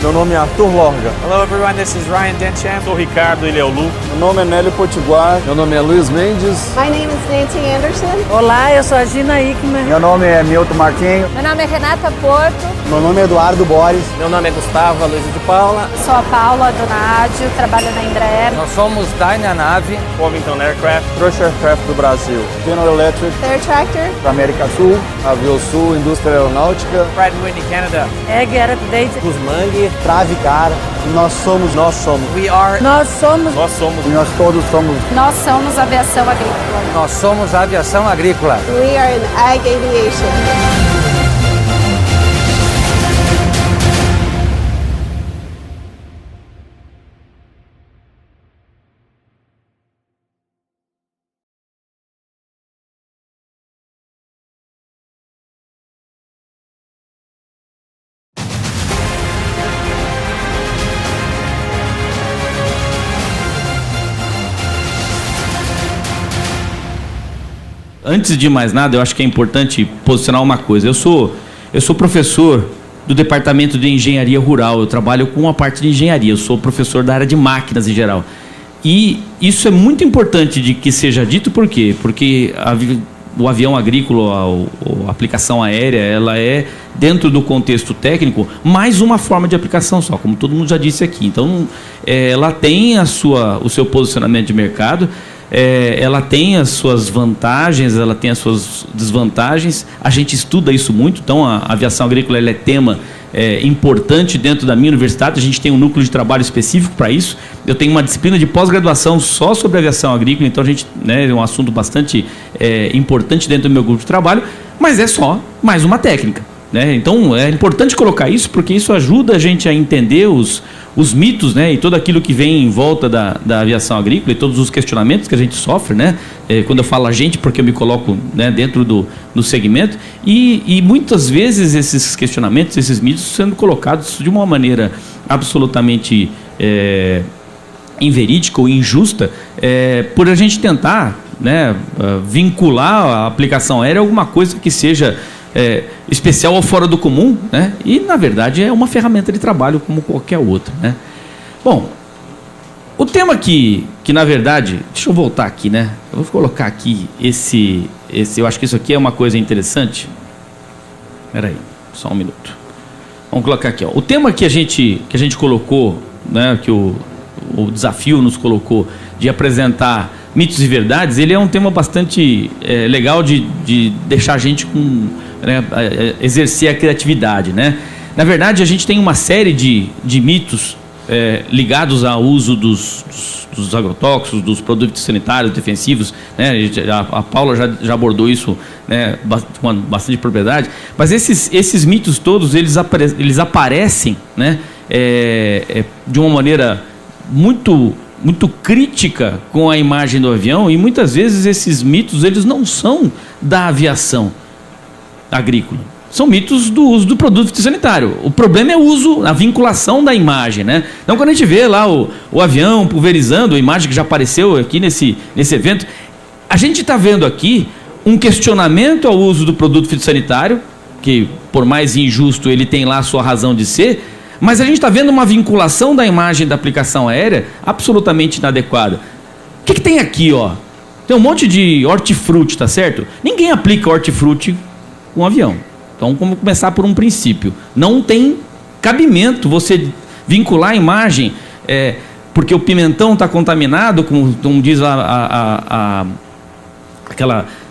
Meu nome é Arthur Lorga. Hello everyone, this is Ryan Dencham. Sou Ricardo Ileulu. Meu nome é Nélio Potiguar. Meu nome é Luiz Mendes. My name is Nancy Anderson. Olá, eu sou a Gina Ickman. Meu nome é Milton Marquinho. Meu nome é Renata Porto. Meu nome é Eduardo Boris. Meu nome é Gustavo Luiz de Paula. Sou a Paula Donadio, trabalho na Embraer. Nós somos Dynanave, Covington Aircraft, Rush Aircraft do Brasil, General Electric, Fair Tractor, América Sul, Aviosul, Indústria Aeronáutica, Pratt & Whitney Canada, Egg Update, Guzmang, Travicar. Nós somos. We are. Nós somos. E nós todos somos. Nós somos Aviação Agrícola. Nós somos Aviação Agrícola. We are in Ag Aviation. Antes de mais nada, eu acho que é importante posicionar uma coisa. Eu sou professor do Departamento de Engenharia Rural. Eu trabalho com a parte de engenharia. Eu sou professor da área de máquinas em geral. E isso é muito importante de que seja dito, por quê? Porque o avião agrícola, a aplicação aérea, ela é, dentro do contexto técnico, mais uma forma de aplicação só, como todo mundo já disse aqui. Então, ela tem o seu posicionamento de mercado, ela tem as suas vantagens, ela tem as suas desvantagens. A gente estuda isso muito, então a aviação agrícola ela é tema importante dentro da minha universidade. A gente tem um núcleo de trabalho específico para isso. Eu tenho uma disciplina de pós-graduação só sobre aviação agrícola, então a gente, é um assunto bastante importante dentro do meu grupo de trabalho, mas é só mais uma técnica, né? Então é importante colocar isso, porque isso ajuda a gente a entender os mitos, né, e tudo aquilo que vem em volta da aviação agrícola e todos os questionamentos que a gente sofre, né, quando eu falo a gente, porque eu me coloco, né, dentro do segmento, e muitas vezes esses questionamentos, esses mitos sendo colocados de uma maneira absolutamente inverídica ou injusta, por a gente tentar, né, vincular a aplicação aérea a alguma coisa que seja especial ou fora do comum, né? E na verdade é uma ferramenta de trabalho como qualquer outra, né? Bom, o tema que na verdade, deixa eu voltar aqui, né? Eu vou colocar aqui esse, eu acho que isso aqui é uma coisa interessante. Espera aí, só um minuto. Vamos colocar aqui, ó. O tema que a gente colocou, né? Que o desafio nos colocou de apresentar mitos e verdades, ele é um tema bastante legal de deixar a gente com, né, exercer a criatividade, né? Na verdade, a gente tem uma série de mitos ligados ao uso dos agrotóxicos, dos produtos sanitários defensivos, né? A Paula já abordou isso, né, com bastante propriedade, mas esses mitos todos eles aparecem, né, de uma maneira muito crítica com a imagem do avião, e muitas vezes esses mitos eles não são da aviação agrícola, são mitos do uso do produto fitossanitário. O problema é o uso, a vinculação da imagem, né? Então, quando a gente vê lá o avião pulverizando, a imagem que já apareceu aqui nesse evento, a gente está vendo aqui um questionamento ao uso do produto fitossanitário, que por mais injusto ele tem lá a sua razão de ser, mas a gente está vendo uma vinculação da imagem da aplicação aérea absolutamente inadequada. O que tem aqui, ó? Tem um monte de hortifruti, tá certo? Ninguém aplica hortifruti com avião. Então, vamos começar por um princípio. Não tem cabimento você vincular a imagem, porque o pimentão está contaminado, como diz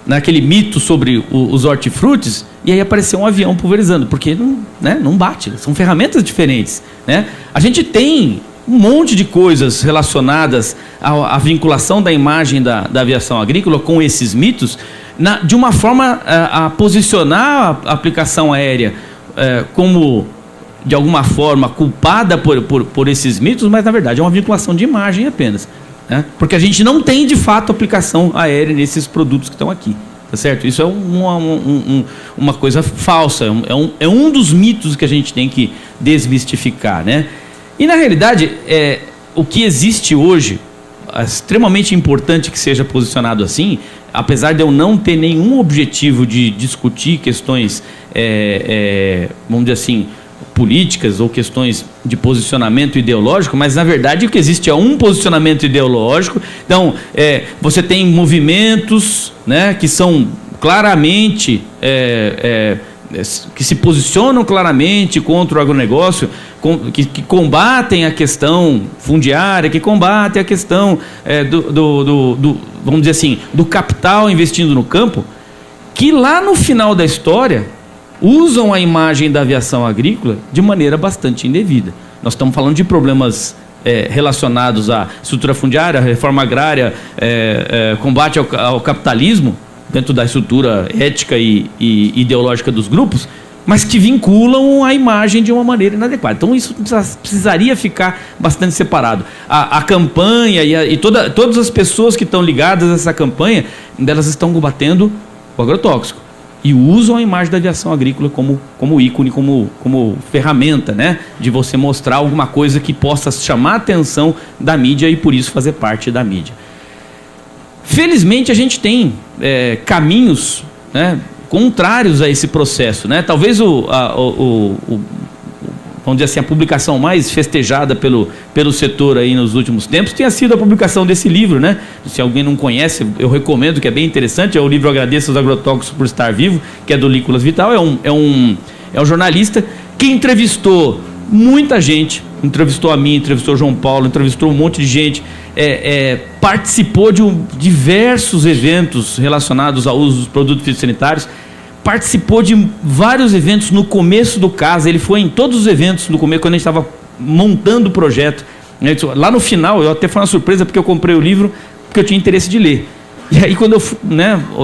naquele mito sobre os hortifrutis, e aí apareceu um avião pulverizando, porque não bate, são ferramentas diferentes, né? A gente tem um monte de coisas relacionadas à vinculação da imagem da aviação agrícola com esses mitos, de uma forma a posicionar a aplicação aérea como, de alguma forma, culpada por esses mitos, mas na verdade é uma vinculação de imagem apenas, né? Porque a gente não tem de fato aplicação aérea nesses produtos que estão aqui, tá certo? Isso é uma coisa falsa, é um dos mitos que a gente tem que desmistificar, né? E na realidade, o que existe hoje, é extremamente importante que seja posicionado assim, apesar de eu não ter nenhum objetivo de discutir questões, vamos dizer assim, políticas ou questões de posicionamento ideológico, mas na verdade o que existe é um posicionamento ideológico. Então, você tem movimentos, né, que são claramente, que se posicionam claramente contra o agronegócio, que combatem a questão fundiária, que combatem a questão vamos dizer assim, do capital investindo no campo, que lá no final da história usam a imagem da aviação agrícola de maneira bastante indevida. Nós estamos falando de problemas relacionados à estrutura fundiária, reforma agrária, combate ao capitalismo, dentro da estrutura ética e ideológica dos grupos, mas que vinculam a imagem de uma maneira inadequada. Então isso precisaria ficar bastante separado. A campanha e todas as pessoas que estão ligadas a essa campanha, elas estão combatendo o agrotóxico e usam a imagem da aviação agrícola como ícone, como ferramenta, né, de você mostrar alguma coisa que possa chamar a atenção da mídia e por isso fazer parte da mídia. Felizmente a gente tem caminhos, né, contrários a esse processo, né? Talvez vamos dizer assim, a publicação mais festejada pelo setor aí nos últimos tempos tenha sido a publicação desse livro, né? Se alguém não conhece, eu recomendo, que é bem interessante, é o livro Agradeço aos Agrotóxicos por Estar Vivo, que é do Nicolas Vital, é um jornalista que entrevistou muita gente, entrevistou a mim, entrevistou o João Paulo, entrevistou um monte de gente, participou de diversos eventos relacionados ao uso dos produtos fitossanitários, participou de vários eventos no começo do CASA, ele foi em todos os eventos no começo, quando a gente estava montando o projeto. Lá no final, até foi uma surpresa, porque eu comprei o livro, porque eu tinha interesse de ler. E aí quando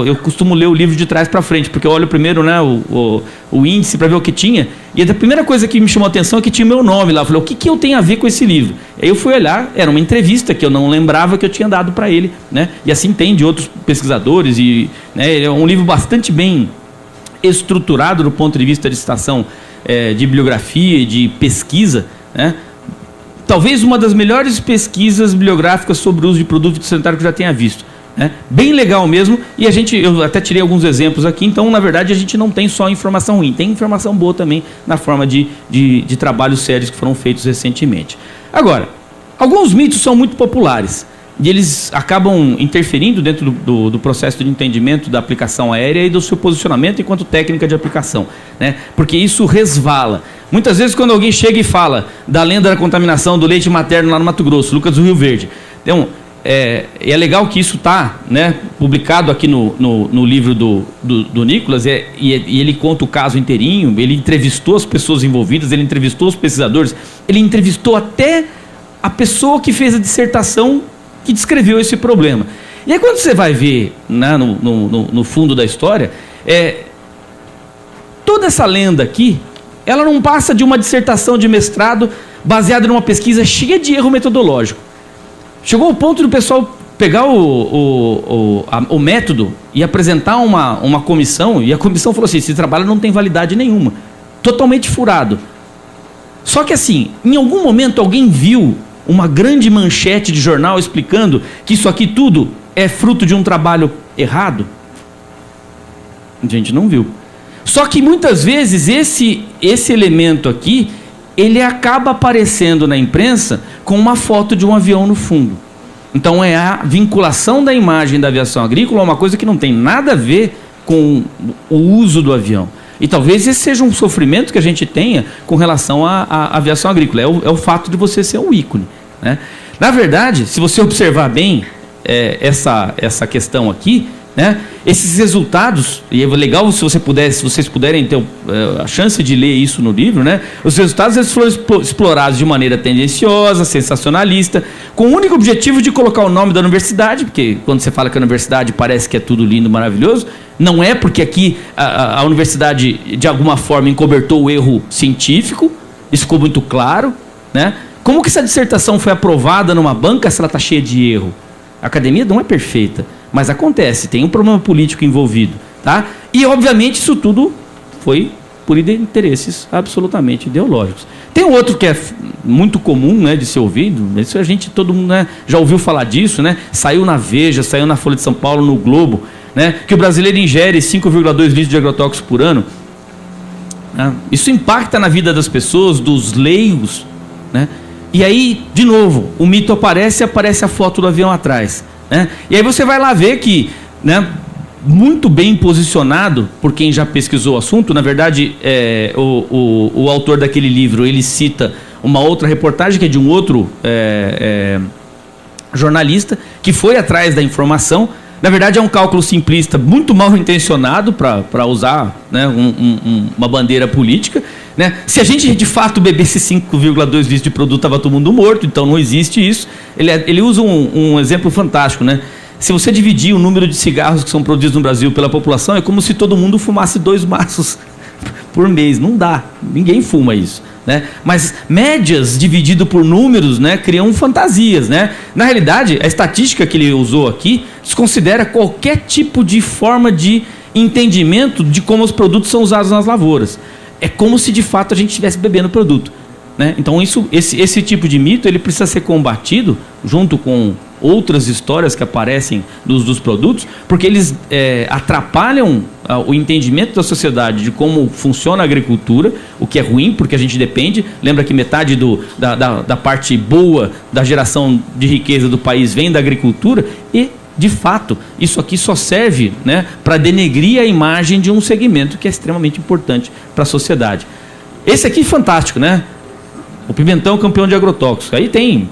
eu costumo ler o livro de trás para frente, porque eu olho primeiro, né, o índice para ver o que tinha, e a primeira coisa que me chamou a atenção é que tinha o meu nome lá. Eu falei, o que eu tenho a ver com esse livro? Aí eu fui olhar, era uma entrevista que eu não lembrava que eu tinha dado para ele, né? E assim tem de outros pesquisadores, e, né, é um livro bastante bem estruturado do ponto de vista de citação, de bibliografia e de pesquisa, né? Talvez uma das melhores pesquisas bibliográficas sobre o uso de produto fitossanitário que eu já tenha visto. Bem legal mesmo, e eu até tirei alguns exemplos aqui. Então, na verdade, a gente não tem só informação ruim, tem informação boa também na forma de trabalhos sérios que foram feitos recentemente. Agora, alguns mitos são muito populares e eles acabam interferindo dentro do processo de entendimento da aplicação aérea e do seu posicionamento enquanto técnica de aplicação, né? Porque isso resvala. Muitas vezes, quando alguém chega e fala da lenda da contaminação do leite materno lá no Mato Grosso, Lucas do Rio Verde, então, é legal que isso está, né, publicado aqui no livro do Nicolas, e ele conta o caso inteirinho, ele entrevistou as pessoas envolvidas, ele entrevistou os pesquisadores, ele entrevistou até a pessoa que fez a dissertação que descreveu esse problema. E aí quando você vai ver, né, no fundo da história, toda essa lenda aqui, ela não passa de uma dissertação de mestrado baseada numa pesquisa cheia de erro metodológico. Chegou ao ponto do pessoal pegar o método e apresentar uma comissão, e a comissão falou assim, esse trabalho não tem validade nenhuma, totalmente furado. Só que assim, em algum momento alguém viu uma grande manchete de jornal explicando que isso aqui tudo é fruto de um trabalho errado? A gente não viu. Só que muitas vezes esse elemento aqui, ele acaba aparecendo na imprensa com uma foto de um avião no fundo. Então é a vinculação da imagem da aviação agrícola a uma coisa que não tem nada a ver com o uso do avião. E talvez esse seja um sofrimento que a gente tenha com relação à aviação agrícola. É o fato de você ser um ícone, né? Na verdade, se você observar bem essa questão aqui, né, esses resultados, e é legal se vocês puderem ter a chance de ler isso no livro, né, os resultados eles foram explorados de maneira tendenciosa, sensacionalista, com o único objetivo de colocar o nome da universidade, porque quando você fala que a universidade parece que é tudo lindo, maravilhoso, não é, porque aqui a universidade de alguma forma encobertou o erro científico, isso ficou muito claro, né? Como que essa dissertação foi aprovada numa banca se ela está cheia de erro? A academia não é perfeita, mas acontece, tem um problema político envolvido, tá? E obviamente isso tudo foi por interesses absolutamente ideológicos. Tem outro que é muito comum, né, de ser ouvido, isso todo mundo, né, já ouviu falar disso, né? Saiu na Veja, saiu na Folha de São Paulo, no Globo, né? Que o brasileiro ingere 5,2 litros de agrotóxico por ano. né? Isso impacta na vida das pessoas, dos leigos, né? E aí, de novo, o mito aparece a foto do avião atrás, né? E aí você vai lá ver que, né, muito bem posicionado por quem já pesquisou o assunto. Na verdade, o autor daquele livro, ele cita uma outra reportagem que é de um outro jornalista que foi atrás da informação. Na verdade, é um cálculo simplista muito mal intencionado para usar, né, uma bandeira política, né? Se a gente de fato bebesse 5,2 litros de produto, estava todo mundo morto, então não existe isso. Ele usa um exemplo fantástico, né? Se você dividir o número de cigarros que são produzidos no Brasil pela população, é como se todo mundo fumasse 2 maços por mês. Não dá, ninguém fuma isso, né? Mas médias dividido por números, né, criam fantasias, né? Na realidade, a estatística que ele usou aqui desconsidera qualquer tipo de forma de entendimento de como os produtos são usados nas lavouras. É como se de fato a gente estivesse bebendo produto, né? Então esse tipo de mito ele precisa ser combatido junto com outras histórias que aparecem dos produtos, porque eles atrapalham o entendimento da sociedade de como funciona a agricultura, o que é ruim, porque a gente depende. Lembra que metade da parte boa da geração de riqueza do país vem da agricultura e, de fato, isso aqui só serve, né, para denegrir a imagem de um segmento que é extremamente importante para a sociedade. Esse aqui é fantástico, né? O pimentão campeão de agrotóxico. Aí tem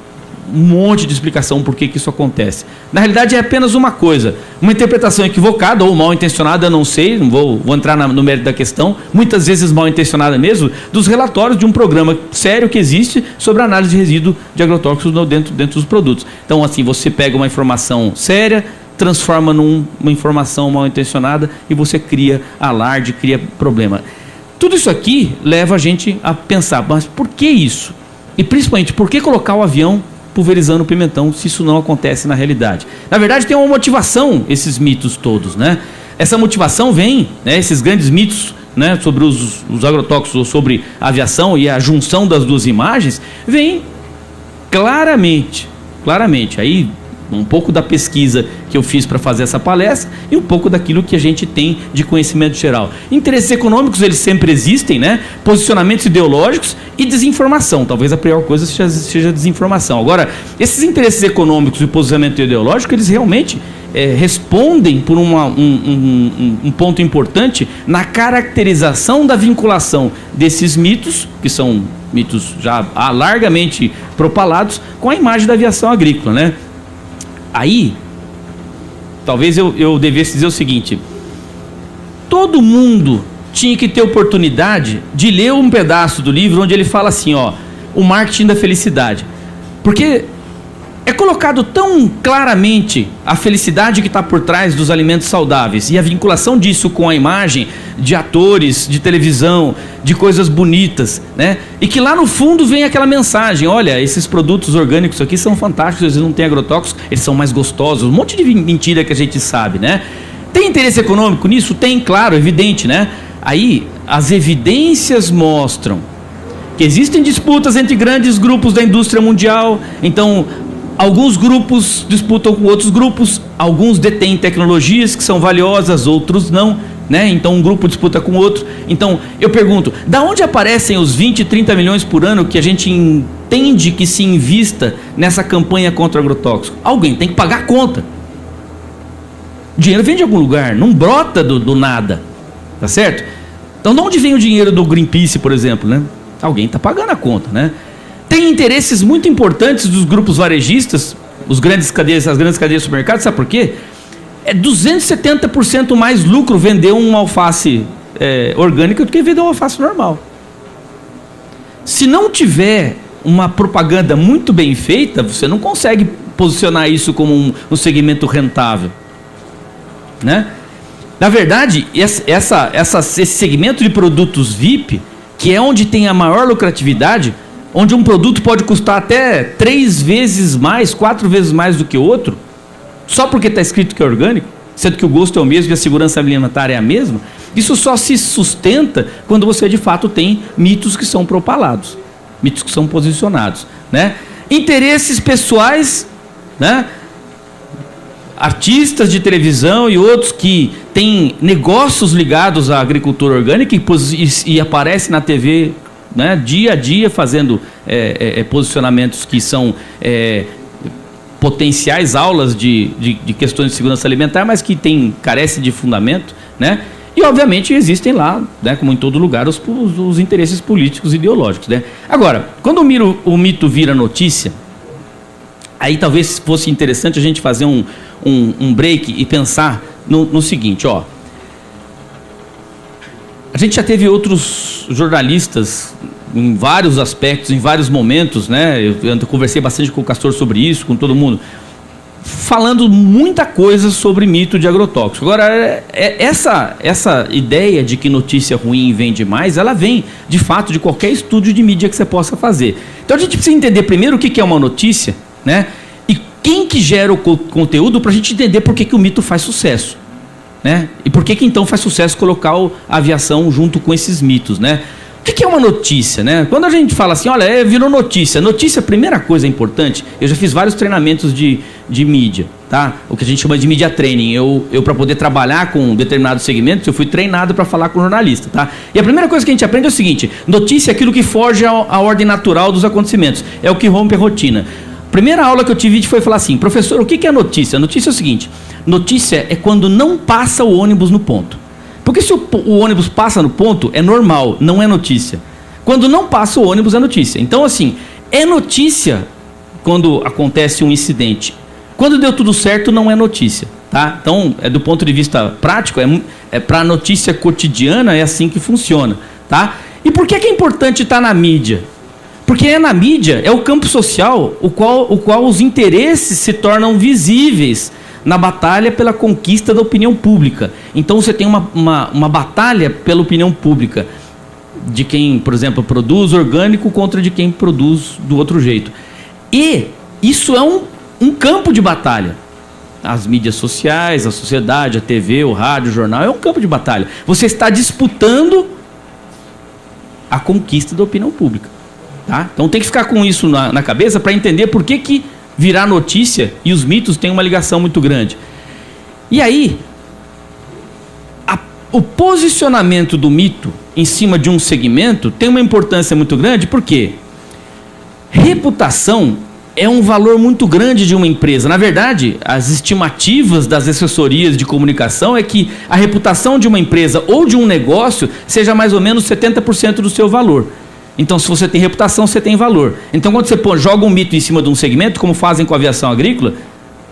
um monte de explicação por que isso acontece. Na realidade é apenas uma coisa, uma interpretação equivocada ou mal intencionada, não sei, não vou entrar no mérito da questão, muitas vezes mal intencionada mesmo, dos relatórios de um programa sério que existe sobre a análise de resíduo de agrotóxicos dentro dos produtos. Então, assim, você pega uma informação séria, transforma numa informação mal intencionada e você cria alarde, cria problema. Tudo isso aqui leva a gente a pensar, mas por que isso? E principalmente, por que colocar o avião pulverizando o pimentão, se isso não acontece na realidade? Na verdade, tem uma motivação, esses mitos todos, né? Essa motivação vem, né, esses grandes mitos, né, sobre os agrotóxicos, sobre a aviação e a junção das duas imagens, vem claramente, aí um pouco da pesquisa que eu fiz para fazer essa palestra e um pouco daquilo que a gente tem de conhecimento geral. Interesses econômicos, eles sempre existem, né? Posicionamentos ideológicos e desinformação. Talvez a pior coisa seja desinformação. Agora, esses interesses econômicos e o posicionamento ideológico, eles realmente respondem por um ponto importante na caracterização da vinculação desses mitos, que são mitos já largamente propalados, com a imagem da aviação agrícola, né? Aí, talvez eu devesse dizer o seguinte: todo mundo tinha que ter oportunidade de ler um pedaço do livro onde ele fala assim, ó, o marketing da felicidade. Porque é colocado tão claramente a felicidade que está por trás dos alimentos saudáveis e a vinculação disso com a imagem de atores, de televisão, de coisas bonitas, né? E que lá no fundo vem aquela mensagem: olha, esses produtos orgânicos aqui são fantásticos, eles não têm agrotóxicos, eles são mais gostosos, um monte de mentira que a gente sabe, né? Tem interesse econômico nisso? Tem, claro, evidente, né? Aí as evidências mostram que existem disputas entre grandes grupos da indústria mundial. Então, alguns grupos disputam com outros grupos, alguns detêm tecnologias que são valiosas, outros não, né? Então um grupo disputa com outro. Então eu pergunto, da onde aparecem os 20, 30 milhões por ano que a gente entende que se invista nessa campanha contra o agrotóxico? Alguém tem que pagar a conta. O dinheiro vem de algum lugar, não brota do nada, tá certo? Então de onde vem o dinheiro do Greenpeace, por exemplo, né? Alguém está pagando a conta, né? Tem interesses muito importantes dos grupos varejistas, as grandes cadeias de supermercado, sabe por quê? É 270% mais lucro vender uma alface orgânica do que vender uma alface normal. Se não tiver uma propaganda muito bem feita, você não consegue posicionar isso como um segmento rentável, né? Na verdade, esse segmento de produtos VIP, que é onde tem a maior lucratividade, onde um produto pode custar até 3 vezes mais, 4 vezes mais do que o outro, só porque está escrito que é orgânico, sendo que o gosto é o mesmo e a segurança alimentar é a mesma, isso só se sustenta quando você de fato tem mitos que são propalados, mitos que são posicionados, né? Interesses pessoais, né? artistas de televisão e outros que têm negócios ligados à agricultura orgânica e aparecem na TV, né, dia a dia fazendo posicionamentos que são potenciais aulas de questões de segurança alimentar, mas que carece de fundamento, né? E, obviamente, existem lá, né, como em todo lugar, os interesses políticos e ideológicos, né? Agora, quando o mito vira notícia, aí talvez fosse interessante a gente fazer um break e pensar no seguinte, ó. A gente já teve outros jornalistas em vários aspectos, em vários momentos, né? Eu conversei bastante com o Castor sobre isso, com todo mundo, falando muita coisa sobre mito de agrotóxico. Agora, essa ideia de que notícia ruim vende mais, ela vem, de fato, de qualquer estúdio de mídia que você possa fazer. Então, a gente precisa entender primeiro o que é uma notícia, né? E quem que gera o conteúdo para a gente entender por que o mito faz sucesso, né? E por que então faz sucesso colocar a aviação junto com esses mitos, né? O que é uma notícia, né? Quando a gente fala assim, olha, virou notícia. Notícia, a primeira coisa importante, eu já fiz vários treinamentos de mídia, tá? O que a gente chama de media training. Eu para poder trabalhar com determinados segmentos, eu fui treinado para falar com jornalista, tá? E a primeira coisa que a gente aprende é o seguinte: notícia é aquilo que foge à ordem natural dos acontecimentos. É o que rompe a rotina. Primeira aula que eu tive foi falar assim, professor, o que é notícia? Notícia é o seguinte: notícia é quando não passa o ônibus no ponto. Porque se o ônibus passa no ponto, é normal, não é notícia. Quando não passa o ônibus, é notícia. Então, assim, é notícia quando acontece um incidente. Quando deu tudo certo, não é notícia, tá? Então, do ponto de vista prático, para a notícia cotidiana, é assim que funciona, tá? E por que é importante estar na mídia? Porque na mídia, é o campo social o qual os interesses se tornam visíveis na batalha pela conquista da opinião pública. Então você tem uma batalha pela opinião pública de quem, por exemplo, produz orgânico contra de quem produz do outro jeito. E isso é um campo de batalha. As mídias sociais, a sociedade, a TV, o rádio, o jornal, é um campo de batalha. Você está disputando a conquista da opinião pública, tá? Então tem que ficar com isso na cabeça para entender por que virar notícia e os mitos têm uma ligação muito grande. E aí, o posicionamento do mito em cima de um segmento tem uma importância muito grande, porque reputação é um valor muito grande de uma empresa. Na verdade, as estimativas das assessorias de comunicação é que a reputação de uma empresa ou de um negócio seja mais ou menos 70% do seu valor. Então, se você tem reputação, você tem valor. Então, quando você joga um mito em cima de um segmento, como fazem com a aviação agrícola,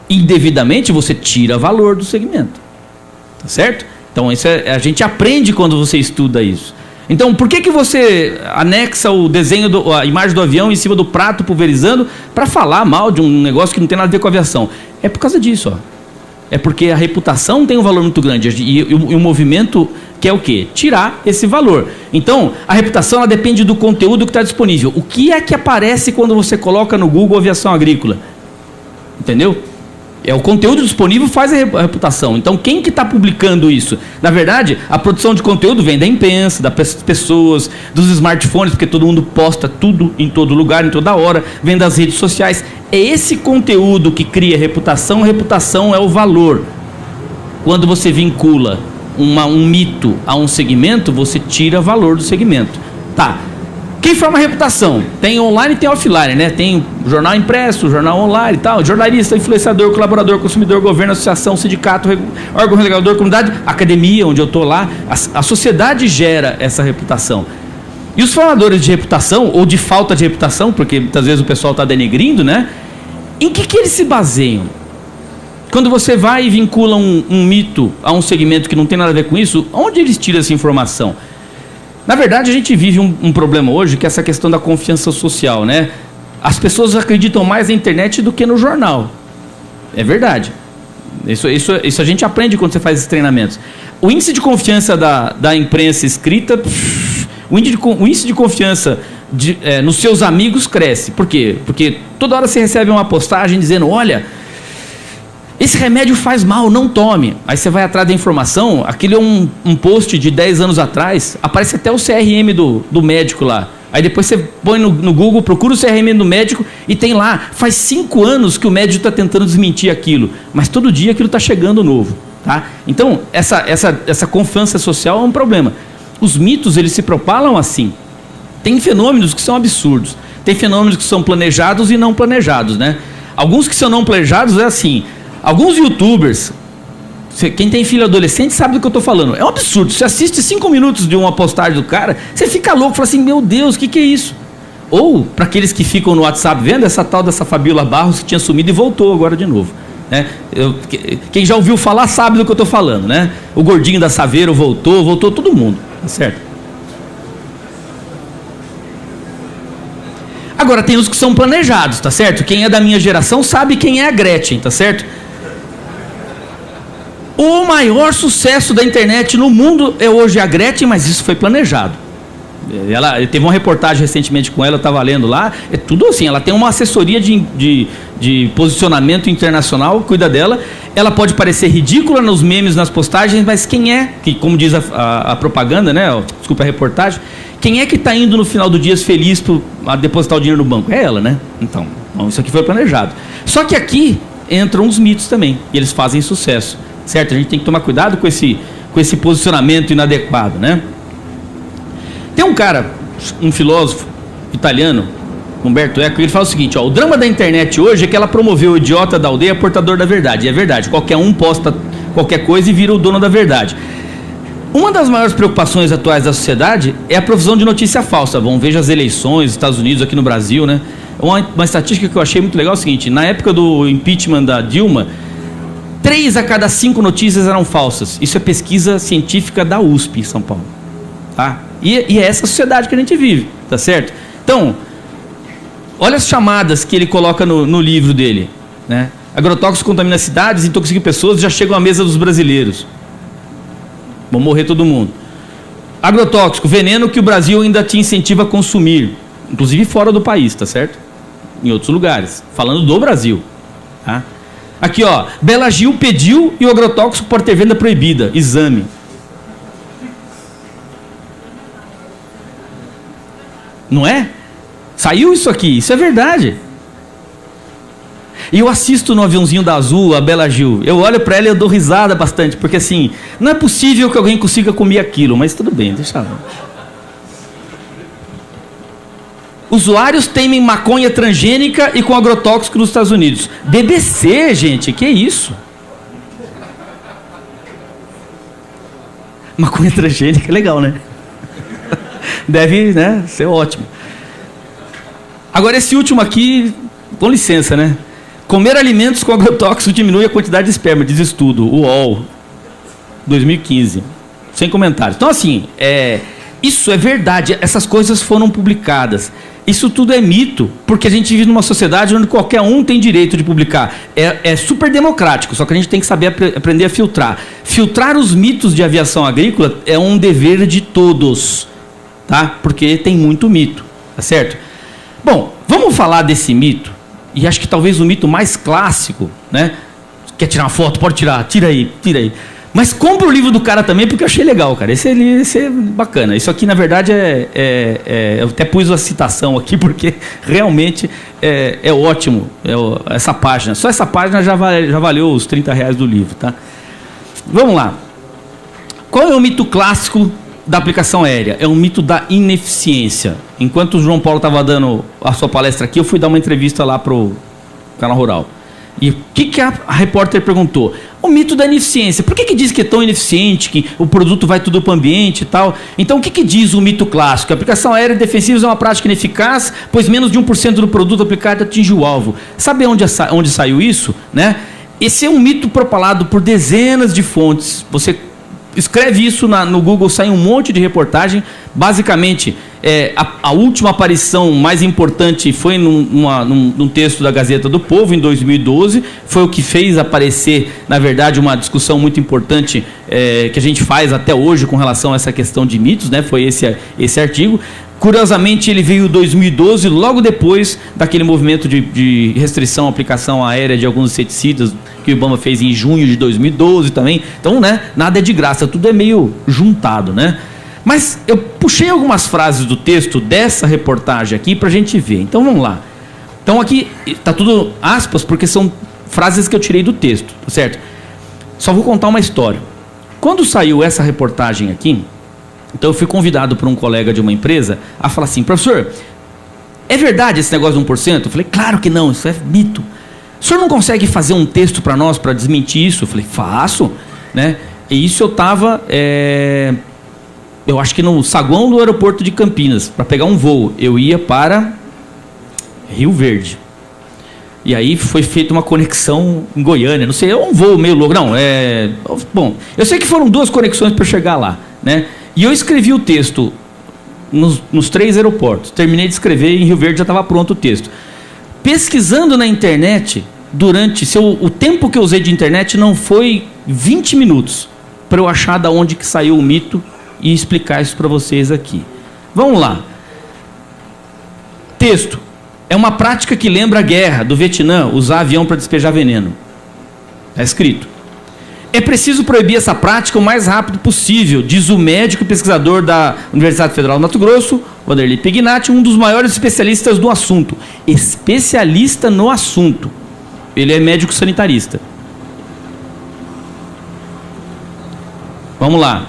indevidamente você tira valor do segmento. Tá certo? Então, isso a gente aprende quando você estuda isso. Então, por que você anexa o desenho, a imagem do avião em cima do prato pulverizando para falar mal de um negócio que não tem nada a ver com a aviação? É por causa disso, ó. É porque a reputação tem um valor muito grande e o movimento quer o quê? Tirar esse valor. Então, a reputação ela depende do conteúdo que está disponível. O que é que aparece quando você coloca no Google aviação agrícola? Entendeu? O conteúdo disponível faz a reputação. Então, quem que está publicando isso? Na verdade, a produção de conteúdo vem da imprensa, das pessoas, dos smartphones, porque todo mundo posta tudo em todo lugar, em toda hora, vem das redes sociais. É esse conteúdo que cria reputação. Reputação é o valor. Quando você vincula um mito a um segmento, você tira valor do segmento. Tá. Quem forma reputação? Tem online e tem offline, né? Tem jornal impresso, jornal online e tal, jornalista, influenciador, colaborador, consumidor, governo, associação, sindicato, órgão regulador, comunidade, academia, onde eu estou lá. A sociedade gera essa reputação. E os formadores de reputação, ou de falta de reputação, porque muitas vezes o pessoal está denegrindo, né? Em que eles se baseiam? Quando você vai e vincula um mito a um segmento que não tem nada a ver com isso, onde eles tiram essa informação? Na verdade, a gente vive um problema hoje, que é essa questão da confiança social, né? As pessoas acreditam mais na internet do que no jornal. É verdade. Isso a gente aprende quando você faz esses treinamentos. O índice de confiança da imprensa escrita, o índice de confiança nos seus amigos cresce. Por quê? Porque toda hora você recebe uma postagem dizendo, olha, esse remédio faz mal, não tome. Aí você vai atrás da informação, aquele é um post de 10 anos atrás, aparece até o CRM do médico lá. Aí depois você põe no Google, procura o CRM do médico e tem lá, faz 5 anos que o médico está tentando desmentir aquilo, mas todo dia aquilo está chegando novo, tá? Então, essa confiança social é um problema. Os mitos, eles se propalam assim. Tem fenômenos que são absurdos, tem fenômenos que são planejados e não planejados, né? Alguns que são não planejados é assim, alguns youtubers, quem tem filho adolescente sabe do que eu estou falando. É um absurdo. Você assiste 5 minutos de uma postagem do cara, você fica louco, fala assim, meu Deus, o que é isso? Ou, para aqueles que ficam no WhatsApp vendo, essa tal dessa Fabiola Barros que tinha sumido e voltou agora de novo. Né? Quem já ouviu falar sabe do que eu estou falando, né? O gordinho da Saveiro voltou todo mundo, tá certo? Agora, tem os que são planejados, tá certo? Quem é da minha geração sabe quem é a Gretchen, tá certo? O maior sucesso da internet no mundo é hoje a Gretchen, mas isso foi planejado. Ela teve uma reportagem recentemente com ela, eu estava lendo lá, é tudo assim, ela tem uma assessoria de posicionamento internacional, cuida dela, ela pode parecer ridícula nos memes, nas postagens, mas quem é, que como diz a propaganda, né, desculpa a reportagem, quem é que está indo no final do dia feliz para depositar o dinheiro no banco? É ela, né? Então, isso aqui foi planejado. Só que aqui entram os mitos também, e eles fazem sucesso. Certo? A gente tem que tomar cuidado com esse posicionamento inadequado, né? Tem um cara, um filósofo italiano, Umberto Eco, ele fala o seguinte, ó, o drama da internet hoje é que ela promoveu o idiota da aldeia portador da verdade. E é verdade, qualquer um posta qualquer coisa e vira o dono da verdade. Uma das maiores preocupações atuais da sociedade é a profusão de notícia falsa. Bom, veja as eleições, Estados Unidos, aqui no Brasil, né? Uma estatística que eu achei muito legal é o seguinte, na época do impeachment da Dilma, 3 a cada 5 notícias eram falsas. Isso é pesquisa científica da USP em São Paulo. Tá? E é essa sociedade que a gente vive, tá certo? Então, olha as chamadas que ele coloca no livro dele, né? Agrotóxico contamina cidades, intoxica pessoas, já chegam à mesa dos brasileiros. Vão morrer todo mundo. Agrotóxico, veneno que o Brasil ainda te incentiva a consumir, inclusive fora do país, tá certo? Em outros lugares, falando do Brasil, tá? Aqui, ó, Bela Gil pediu e o agrotóxico pode ter venda proibida. Exame. Não é? Saiu isso aqui, isso é verdade. E eu assisto no aviãozinho da Azul, a Bela Gil. Eu olho pra ela e eu dou risada bastante, porque assim, não é possível que alguém consiga comer aquilo, mas tudo bem, deixa lá. Usuários temem maconha transgênica e com agrotóxico nos Estados Unidos. BBC, gente, que isso? Maconha transgênica é legal, né? Deve, né, ser ótimo. Agora esse último aqui, com licença, né? Comer alimentos com agrotóxico diminui a quantidade de esperma, diz estudo, UOL, 2015. Sem comentários. Então assim, isso é verdade, essas coisas foram publicadas. Isso tudo é mito, porque a gente vive numa sociedade onde qualquer um tem direito de publicar. É super democrático, só que a gente tem que saber aprender a filtrar. Filtrar os mitos de aviação agrícola é um dever de todos, tá? Porque tem muito mito, tá certo? Bom, vamos falar desse mito, e acho que talvez o mito mais clássico, né? Quer tirar uma foto? Pode tirar, tira aí. Mas compra o livro do cara também, porque eu achei legal, cara. Esse é bacana. Isso aqui, na verdade, eu até pus a citação aqui, porque realmente é ótimo essa página. Só essa página já valeu os R$30 do livro, tá? Vamos lá. Qual é o mito clássico da aplicação aérea? É um mito da ineficiência. Enquanto o João Paulo estava dando a sua palestra aqui, eu fui dar uma entrevista lá para o Canal Rural. E o que a repórter perguntou? O mito da ineficiência. Por que diz que é tão ineficiente, que o produto vai tudo para o ambiente e tal? Então, o que diz o mito clássico? A aplicação aérea defensiva é uma prática ineficaz, pois menos de 1% do produto aplicado atinge o alvo. Sabe onde saiu isso? Né? Esse é um mito propalado por dezenas de fontes. Você escreve isso no Google, sai um monte de reportagem. Basicamente, a última aparição mais importante foi num texto da Gazeta do Povo, em 2012. Foi o que fez aparecer, na verdade, uma discussão muito importante que a gente faz até hoje com relação a essa questão de mitos, né? Foi esse artigo. Curiosamente, ele veio em 2012, logo depois daquele movimento de restrição à aplicação aérea de alguns inseticidas que o Obama fez em junho de 2012 também. Então, né, nada é de graça, tudo é meio juntado, né? Mas eu puxei algumas frases do texto dessa reportagem aqui para a gente ver. Então vamos lá. Então aqui está tudo aspas porque são frases que eu tirei do texto, certo? Só vou contar uma história. Quando saiu essa reportagem aqui, então eu fui convidado por um colega de uma empresa a falar assim: professor, é verdade esse negócio de 1%? Eu falei: claro que não, isso é mito. O senhor não consegue fazer um texto para nós para desmentir isso? Eu falei: faço, né? E isso eu estava, eu acho que no saguão do aeroporto de Campinas, para pegar um voo. Eu ia para Rio Verde. E aí foi feita uma conexão em Goiânia, não sei, é um voo meio louco. Não, bom, eu sei que foram 2 conexões para chegar lá, né? E eu escrevi o texto nos 3 aeroportos. Terminei de escrever e em Rio Verde já estava pronto o texto. Pesquisando na internet, o tempo que eu usei de internet não foi 20 minutos para eu achar da onde que saiu o mito e explicar isso para vocês aqui. Vamos lá. Texto. É uma prática que lembra a guerra do Vietnã, usar avião para despejar veneno. Está escrito. É preciso proibir essa prática o mais rápido possível, diz o médico e pesquisador da Universidade Federal do Mato Grosso, Vanderlei Pignatti, um dos maiores especialistas do assunto. Especialista no assunto. Ele é médico sanitarista. Vamos lá.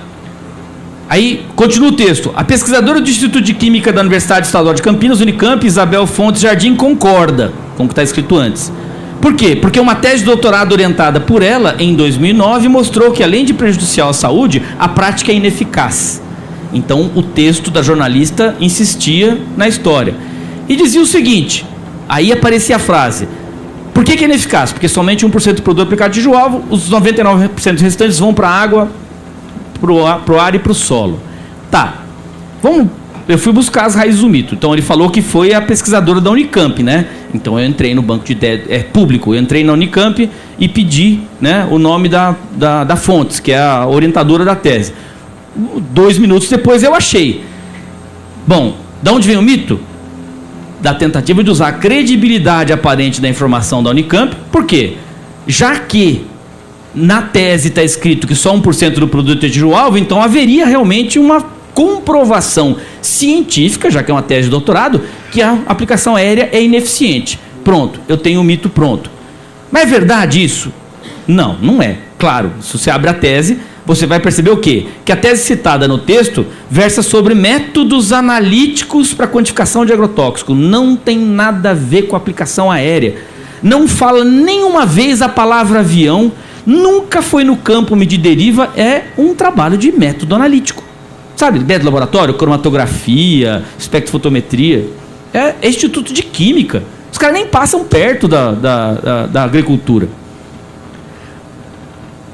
Aí, continua o texto. A pesquisadora do Instituto de Química da Universidade Estadual de Campinas, Unicamp, Isabel Fontes Jardim, concorda com o que está escrito antes. Por quê? Porque uma tese de doutorado orientada por ela, em 2009, mostrou que, além de prejudicial à saúde, a prática é ineficaz. Então, o texto da jornalista insistia na história. E dizia o seguinte, aí aparecia a frase: por que é ineficaz? Porque somente 1% do produto aplicado de atinge-o-alvo, os 99% restantes vão para a água, pro ar e pro solo. Tá. Eu fui buscar as raízes do mito. Então ele falou que foi a pesquisadora da Unicamp, né? Então eu entrei no banco de público, eu entrei na Unicamp e pedi, né, o nome da Fontes, que é a orientadora da tese. 2 minutos depois eu achei. Bom, de onde vem o mito? Da tentativa de usar a credibilidade aparente da informação da Unicamp. Por quê? Já que na tese está escrito que só 1% do produto atinge o alvo, então haveria realmente uma comprovação científica, já que é uma tese de doutorado, que a aplicação aérea é ineficiente. Pronto, eu tenho o mito pronto. Mas é verdade isso? Não, não é. Claro, se você abre a tese, você vai perceber o quê? Que a tese citada no texto versa sobre métodos analíticos para quantificação de agrotóxico. Não tem nada a ver com a aplicação aérea. Não fala nenhuma vez a palavra avião. Nunca foi no campo medir deriva, é um trabalho de método analítico. Sabe, método laboratório, cromatografia, espectrofotometria. É instituto de química. Os caras nem passam perto da agricultura.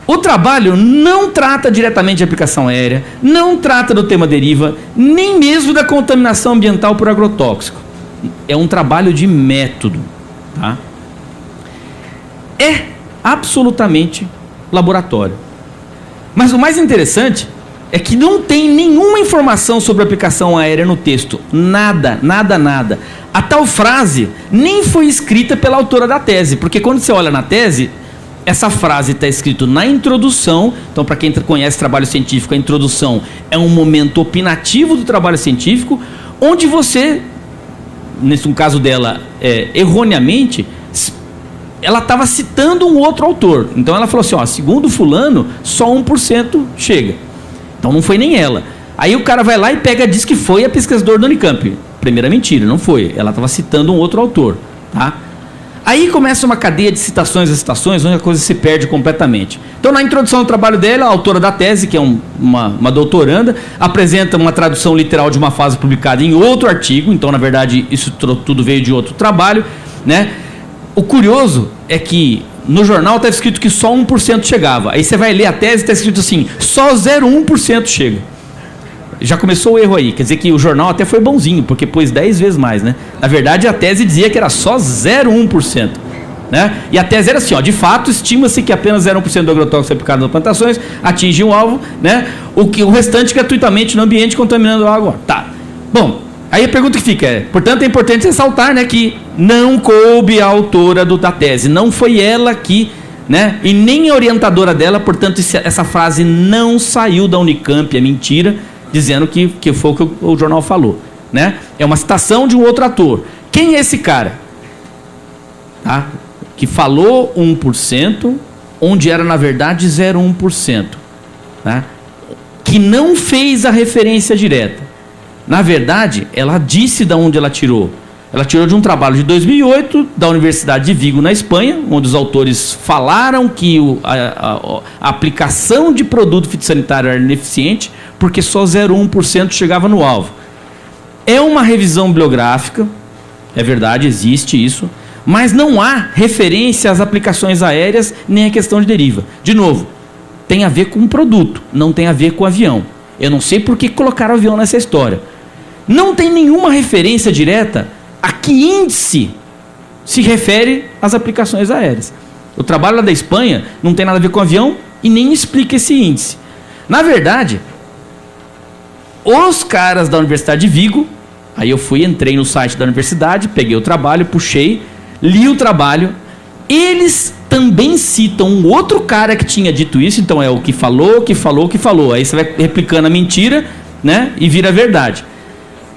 O trabalho não trata diretamente de aplicação aérea, não trata do tema deriva, nem mesmo da contaminação ambiental por agrotóxico. É um trabalho de método. Tá? É absolutamente laboratório. Mas o mais interessante é que não tem nenhuma informação sobre aplicação aérea no texto. Nada, nada, nada. A tal frase nem foi escrita pela autora da tese, porque quando você olha na tese, essa frase está escrita na introdução. Então, para quem conhece trabalho científico, a introdução é um momento opinativo do trabalho científico, onde você, nesse caso dela, erroneamente, ela estava citando um outro autor. Então ela falou assim, ó, segundo fulano, só 1% chega. Então não foi nem ela. Aí o cara vai lá e diz que foi a pesquisadora do Unicamp. Primeira mentira, não foi. Ela estava citando um outro autor. Tá? Aí começa uma cadeia de citações e citações, onde a coisa se perde completamente. Então, na introdução do trabalho dela, a autora da tese, que é uma doutoranda, apresenta uma tradução literal de uma frase publicada em outro artigo. Então, na verdade, isso tudo veio de outro trabalho, né? O curioso é que no jornal está escrito que só 1% chegava. Aí você vai ler a tese e está escrito assim, só 0,1% chega. Já começou o erro aí. Quer dizer que o jornal até foi bonzinho, porque pôs 10 vezes mais, né? Na verdade, a tese dizia que era só 0,1%. Né? E a tese era assim, ó, de fato, estima-se que apenas 0,1% do agrotóxico aplicado nas plantações atinge o alvo, né? O restante gratuitamente no ambiente contaminando a água. Tá. Bom, aí a pergunta que fica é, portanto, é importante ressaltar, né, que não coube a autora da tese, não foi ela que, né, e nem a orientadora dela, portanto, essa frase não saiu da Unicamp, é mentira, dizendo que foi o que o jornal falou, né? É uma citação de um outro ator. Quem é esse cara? Tá? Que falou 1%, onde era na verdade 0,1%, tá? Que não fez a referência direta. Na verdade, ela disse de onde ela tirou. Ela tirou de um trabalho de 2008 da Universidade de Vigo, na Espanha, onde os autores falaram que a aplicação de produto fitossanitário era ineficiente porque só 0,1% chegava no alvo. É uma revisão bibliográfica, é verdade, existe isso, mas não há referência às aplicações aéreas nem à questão de deriva. De novo, tem a ver com o produto, não tem a ver com o avião. Eu não sei por que colocaram o avião nessa história. Não tem nenhuma referência direta a que índice se refere às aplicações aéreas. O trabalho lá da Espanha não tem nada a ver com o avião e nem explica esse índice. Na verdade, os caras da Universidade de Vigo, aí eu entrei no site da universidade, peguei o trabalho, puxei, li o trabalho, eles também citam um outro cara que tinha dito isso, então é o que falou, aí você vai replicando a mentira, né, e vira verdade.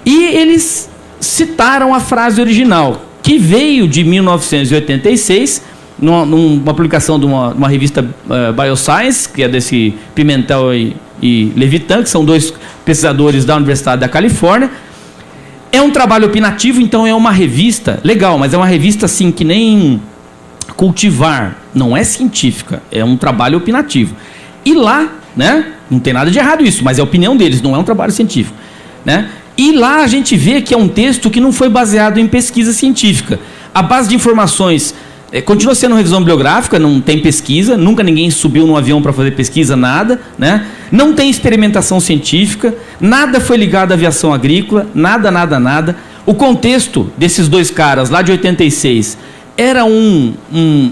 E eles citaram a frase original, que veio de 1986, numa publicação de uma revista Bioscience, que é desse Pimentel e Levitan, que são dois pesquisadores da Universidade da Califórnia. É um trabalho opinativo, então é uma revista legal, mas é uma revista assim que nem Cultivar, não é científica, é um trabalho opinativo. E lá, né, não tem nada de errado isso, mas é a opinião deles, não é um trabalho científico, né? E lá a gente vê que é um texto que não foi baseado em pesquisa científica. A base de informações continua sendo uma revisão bibliográfica, não tem pesquisa, nunca ninguém subiu num avião para fazer pesquisa, nada, né? Não tem experimentação científica, nada foi ligado à aviação agrícola, nada. O contexto desses dois caras lá de 86 era um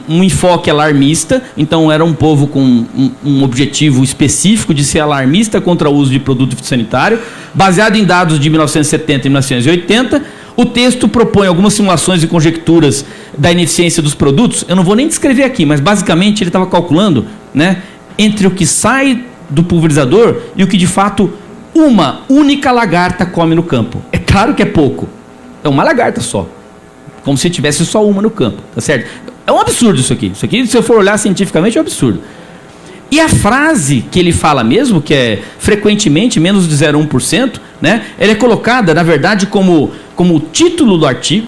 enfoque alarmista, então era um povo com um objetivo específico de ser alarmista contra o uso de produto fitossanitário, baseado em dados de 1970 e 1980. O texto propõe algumas simulações e conjecturas da ineficiência dos produtos. Eu não vou nem descrever aqui, mas basicamente ele estava calculando, né, entre o que sai do pulverizador e o que de fato uma única lagarta come no campo. É claro que é pouco, é uma lagarta só. Como se tivesse só uma no campo, tá certo? É um absurdo isso aqui. Isso aqui, se eu for olhar cientificamente, é um absurdo. E a frase que ele fala mesmo, que é frequentemente menos de 0,1%, né? Ela é colocada, na verdade, como o título do artigo.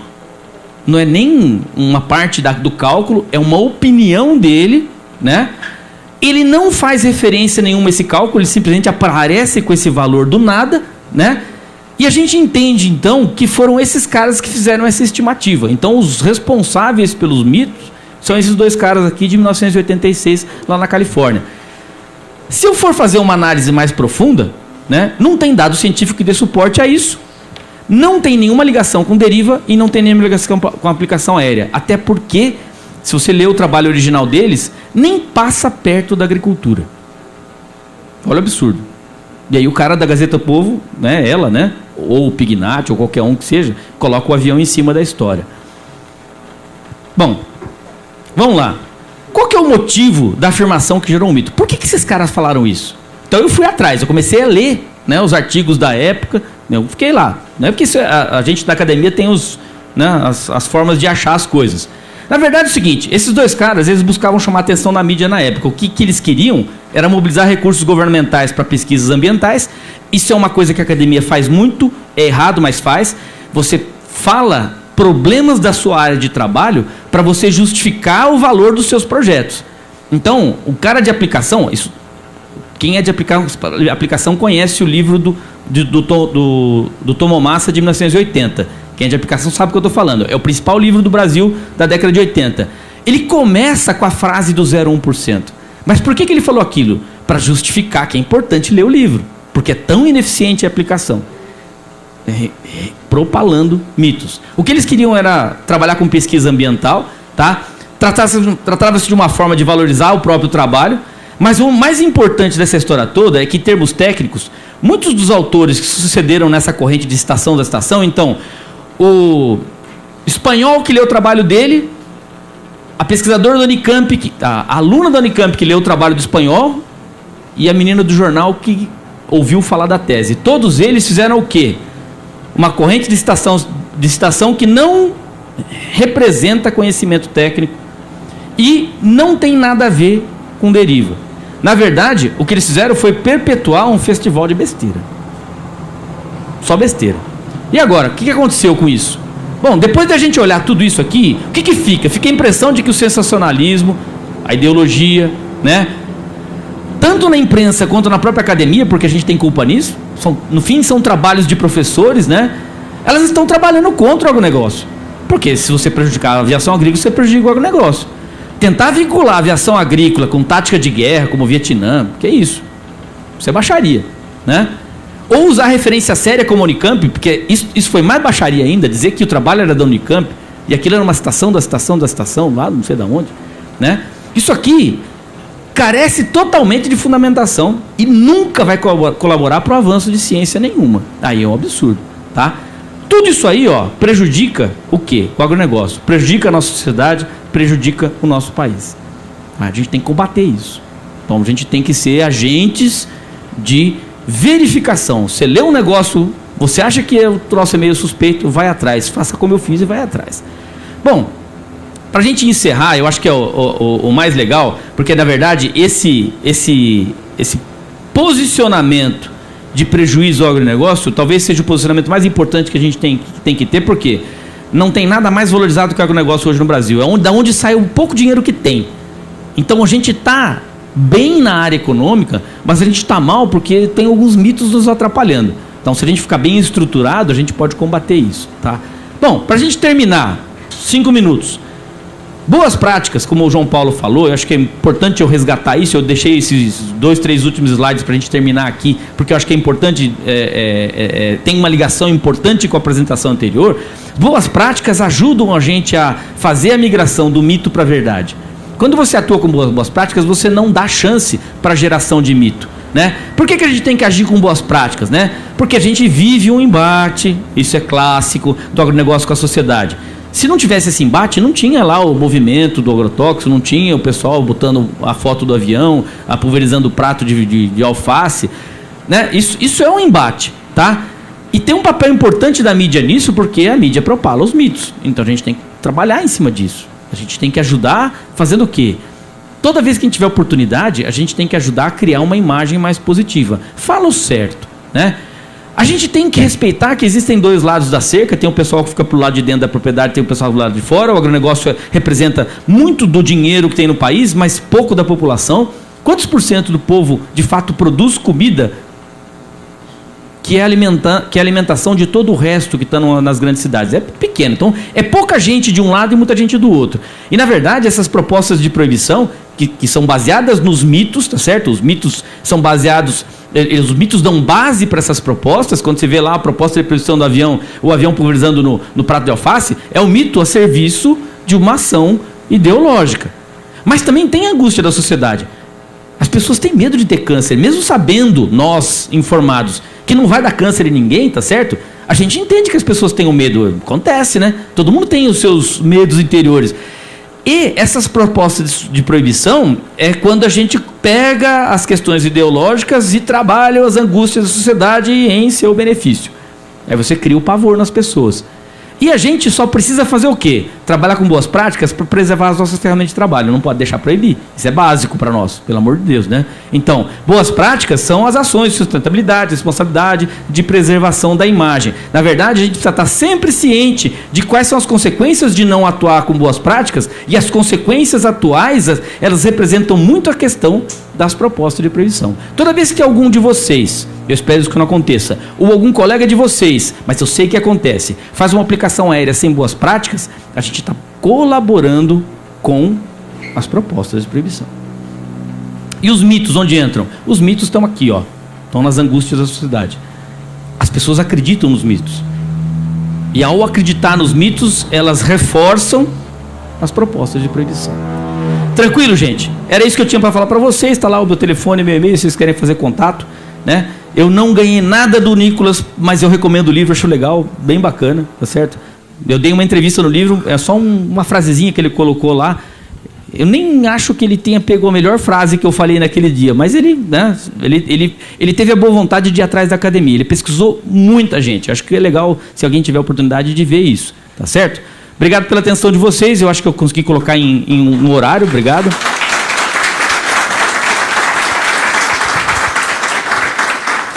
Não é nem uma parte do cálculo, é uma opinião dele, né? Ele não faz referência nenhuma a esse cálculo, ele simplesmente aparece com esse valor do nada, né? E a gente entende, então, que foram esses caras que fizeram essa estimativa. Então, os responsáveis pelos mitos são esses dois caras aqui de 1986, lá na Califórnia. Se eu for fazer uma análise mais profunda, né, não tem dado científico que dê suporte a isso. Não tem nenhuma ligação com deriva e não tem nenhuma ligação com aplicação aérea. Até porque, se você ler o trabalho original deles, nem passa perto da agricultura. Olha o absurdo. E aí o cara da Gazeta Povo, né, ela, né, ou o Pignatti, ou qualquer um que seja, coloca o avião em cima da história. Bom, vamos lá. Qual que é o motivo da afirmação que gerou um mito? Por que esses caras falaram isso? Então eu fui atrás, eu comecei a ler, né, os artigos da época, eu fiquei lá. Não é porque a gente da academia tem as formas de achar as coisas. Na verdade é o seguinte, esses dois caras, eles buscavam chamar atenção na mídia na época. O que eles queriam era mobilizar recursos governamentais para pesquisas ambientais. Isso é uma coisa que a academia faz muito, é errado, mas faz. Você fala problemas da sua área de trabalho para você justificar o valor dos seus projetos. Então, o cara de aplicação, quem é de aplicação conhece o livro do Tomomassa de 1980. Quem é de aplicação sabe o que eu estou falando. É o principal livro do Brasil da década de 80. Ele começa com a frase do 0,1%. Mas por que ele falou aquilo? Para justificar que é importante ler o livro. Porque é tão ineficiente a aplicação. Propalando mitos. O que eles queriam era trabalhar com pesquisa ambiental, tá? Tratava-se de uma forma de valorizar o próprio trabalho. Mas o mais importante dessa história toda é que, em termos técnicos, muitos dos autores que sucederam nessa corrente de citação da estação, então, o espanhol que leu o trabalho dele, a pesquisadora da Unicamp, a aluna da Unicamp que leu o trabalho do espanhol, e a menina do jornal que ouviu falar da tese. Todos eles fizeram o quê? Uma corrente de citação que não representa conhecimento técnico e não tem nada a ver com deriva. Na verdade, o que eles fizeram foi perpetuar um festival de besteira. Só besteira. E agora, o que aconteceu com isso? Bom, depois da gente olhar tudo isso aqui, o que fica? Fica a impressão de que o sensacionalismo, a ideologia, né? Tanto na imprensa quanto na própria academia, porque a gente tem culpa nisso, no fim são trabalhos de professores, né? Elas estão trabalhando contra o agronegócio. Porque se você prejudicar a aviação agrícola, você prejudica o agronegócio. Tentar vincular a aviação agrícola com tática de guerra, como o Vietnã, que é isso? Isso é baixaria, né? Ou usar referência séria como a Unicamp, porque isso foi mais baixaria ainda, dizer que o trabalho era da Unicamp, e aquilo era uma citação da citação, lá não sei de onde, né? Isso aqui carece totalmente de fundamentação e nunca vai colaborar para o avanço de ciência nenhuma. Aí é um absurdo, tá? Tudo isso aí, ó, prejudica o quê? O agronegócio. Prejudica a nossa sociedade, prejudica o nosso país. A gente tem que combater isso. Então a gente tem que ser agentes de verificação. Você lê um negócio, você acha que o troço é meio suspeito, vai atrás. Faça como eu fiz e vai atrás. Bom, para a gente encerrar, eu acho que é o mais legal, porque na verdade esse posicionamento de prejuízo ao agronegócio talvez seja o posicionamento mais importante que a gente tem que ter, porque não tem nada mais valorizado que o agronegócio hoje no Brasil. É da onde sai o pouco dinheiro que tem. Então a gente está bem na área econômica, mas a gente está mal porque tem alguns mitos nos atrapalhando. Então, se a gente ficar bem estruturado, a gente pode combater isso, tá? Bom, para a gente terminar, 5 minutos. Boas práticas, como o João Paulo falou, eu acho que é importante eu resgatar isso. Eu deixei esses 2, 3 últimos slides para a gente terminar aqui, porque eu acho que é importante, tem uma ligação importante com a apresentação anterior. Boas práticas ajudam a gente a fazer a migração do mito para a verdade. Quando você atua com boas práticas, você não dá chance para a geração de mito, né? Por que a gente tem que agir com boas práticas, né? Porque a gente vive um embate, isso é clássico, do agronegócio com a sociedade. Se não tivesse esse embate, não tinha lá o movimento do agrotóxico, não tinha o pessoal botando a foto do avião, pulverizando o prato de alface, né? Isso é um embate, tá? E tem um papel importante da mídia nisso, porque a mídia propala os mitos. Então a gente tem que trabalhar em cima disso. A gente tem que ajudar fazendo o quê? Toda vez que a gente tiver oportunidade, a gente tem que ajudar a criar uma imagem mais positiva. Fala o certo, né? A gente tem que respeitar que existem dois lados da cerca. Tem o pessoal que fica pro lado de dentro da propriedade, tem o pessoal do lado de fora. O agronegócio representa muito do dinheiro que tem no país, mas pouco da população. Quantos % do povo, de fato, produz comida que é a alimentação de todo o resto que está nas grandes cidades? É pequeno. Então, é pouca gente de um lado e muita gente do outro. E, na verdade, essas propostas de proibição, que são baseadas nos mitos, tá certo? Os mitos são baseados... Os mitos dão base para essas propostas. Quando você vê lá a proposta de proibição do avião, o avião pulverizando no prato de alface, é um mito a serviço de uma ação ideológica. Mas também tem a angústia da sociedade. As pessoas têm medo de ter câncer, mesmo sabendo, nós, informados, que não vai dar câncer em ninguém, tá certo? A gente entende que as pessoas tenham medo. Acontece, né? Todo mundo tem os seus medos interiores. E essas propostas de proibição é quando a gente pega as questões ideológicas e trabalha as angústias da sociedade em seu benefício. Aí você cria o pavor nas pessoas. E a gente só precisa fazer o quê? Trabalhar com boas práticas para preservar as nossas ferramentas de trabalho. Não pode deixar proibir. Isso é básico para nós, pelo amor de Deus, né? Então, boas práticas são as ações de sustentabilidade, responsabilidade, de preservação da imagem. Na verdade, a gente precisa estar sempre ciente de quais são as consequências de não atuar com boas práticas, e as consequências atuais, elas representam muito a questão das propostas de proibição. Toda vez que algum de vocês, eu espero que não aconteça, ou algum colega de vocês, mas eu sei que acontece, faz uma aplicação aérea sem boas práticas, a gente está colaborando com as propostas de proibição. E os mitos, onde entram? Os mitos estão aqui, ó, estão nas angústias da sociedade. As pessoas acreditam nos mitos. E ao acreditar nos mitos, elas reforçam as propostas de proibição. Tranquilo, gente? Era isso que eu tinha para falar para vocês. Está lá o meu telefone, meu e-mail, se vocês querem fazer contato, né? Eu não ganhei nada do Nicolas, mas eu recomendo o livro, acho legal, bem bacana, tá certo? Eu dei uma entrevista no livro, é só uma frasezinha que ele colocou lá. Eu nem acho que ele tenha pegou a melhor frase que eu falei naquele dia, mas ele, né, ele teve a boa vontade de ir atrás da academia. Ele pesquisou muita gente. Acho que é legal se alguém tiver a oportunidade de ver isso, tá certo? Obrigado pela atenção de vocês. Eu acho que eu consegui colocar em um horário. Obrigado.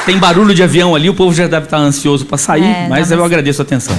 Tem barulho de avião ali, o povo já deve estar ansioso para sair, mas eu agradeço a atenção.